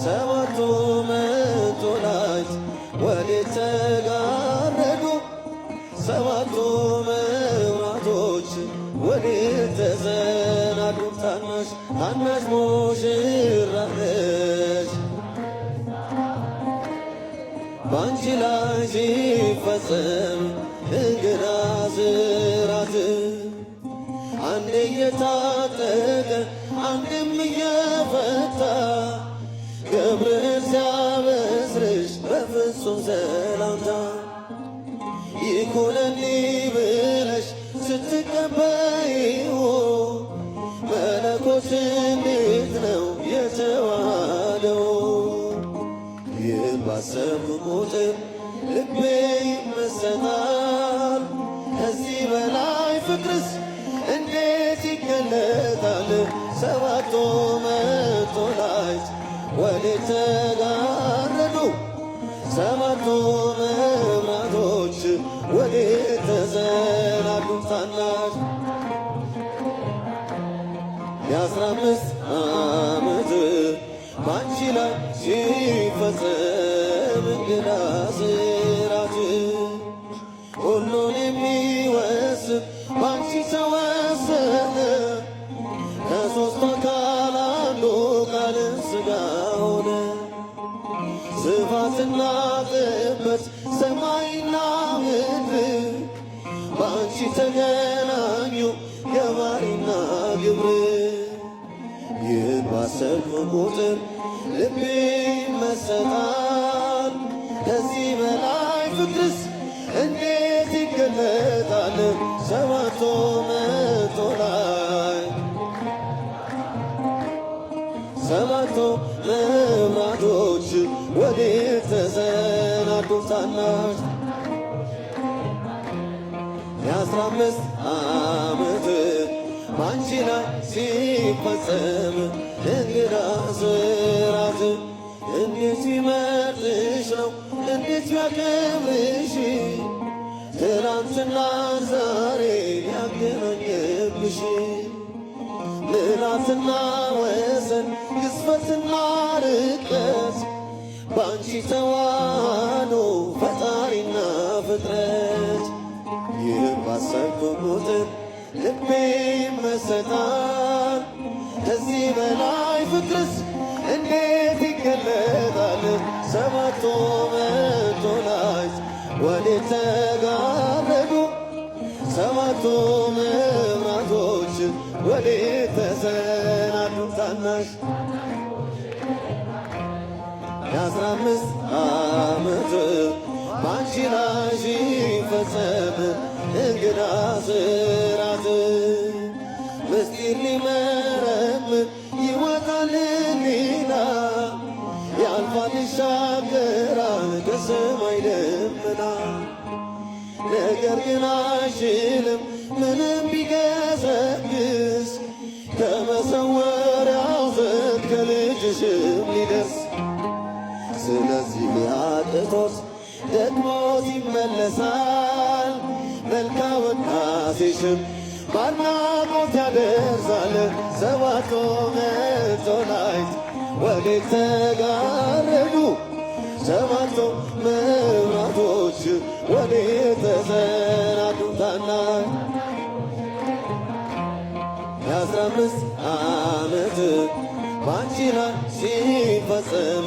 ሰባቱ መቶላይት ወዴት ተጋረዱ? ሰባቱ መብራቶች ወዴት ተሰናዱ? ታናሽ ሙሽራ ነሽ ባንቺ ላይ ሲፈጸም እንግዳ ስራት አንዴ እየታጠቀ አንድም እየፈታ ገብርኤል ሲያበስርሽ በፍጹም ሰላምታ ይኩነኒ ብለሽ ስትቀበይው መለኮት እንዴት ነው የተዋሃደው? ይህን ባሰብኩ ቁጥር ልቤ ይመሰጣል። ከዚህ በላይ ፍቅርስ እንዴት ይገለጣል? ሰባቱ መቶላይት ወዴት ተጋረዱ? ሰባቱ መብራቶች ወዴት ተሰናዱ? ታናሽ የ15 ዓመት ባንቺ ላይ ሲፈጸም እንግዳ ስራት ሁሉን የሚወስን ባንቺ ተወሰነ። ከሦስቱ አካል አንዱ ቃል ሥጋ ሆነ። ስፋትና ጥበት ሰማይና ምድር ባንቺ ተገናኙ ገባሪና ግብር። ይህን ባሰብኩ ቁጥር ልቤ ይመሰጣል። ከዚህ በላይ ፍቅርስ እንዴት ይገለጣል? ሰባቱ መቶላይት ሰባቱ መብራቶች ወዴት ተሰናዱ? ታናሽ የ15 ዓመት ባንቺ ላይ ሲፈጸም እንግዳ ስራት እንዴት ቢመርጥሽ ነው እንዴት ቢያከብርሽ ትናንትና ዛሬ ያገናኘብሽ ምዕራትና ወሰን ግዝፈትና ርቀት ባንቺ ተዋህዶ ፈጣሪና ፍጥረት። ይህን ባሰብኩ ቁጥር ልቤ ይመሰጣል። ከዚህ በላይ ፍቅርስ እንዴት ይገለጣል? ሰባቱ መቶላይት ወዴት ተጋረዱ? ሰባቱ መብራቶች ወዴት ተሰናዱ? ታናሽ የ15 ዓመት ባንቺ ላይ ሲፈጸም እንግዳ ስራት ምስጢር ሊመረምር ይወጣል ሌላ ያልፋል ይሻገራል ከሰማይ ደመና። ነገር ግን አይችልም ምንም ቢገሰግስ ከመሰወሪያው ዘንድ ከልጅሽም ሊደርስ። ስለዚህ ቢያቅቶት ደክሞት ይመለሳል መልካ ውዳሴሽም ባድናቆት ያደርሳል። ሰባቱ መቶላይት ወዴት ተጋረዱ? ሰባቱ መብራቶች ወዴት ተሰናዱ? ታናሽ የ15 ዓመት ባንቺ ላይ ሲፈጸም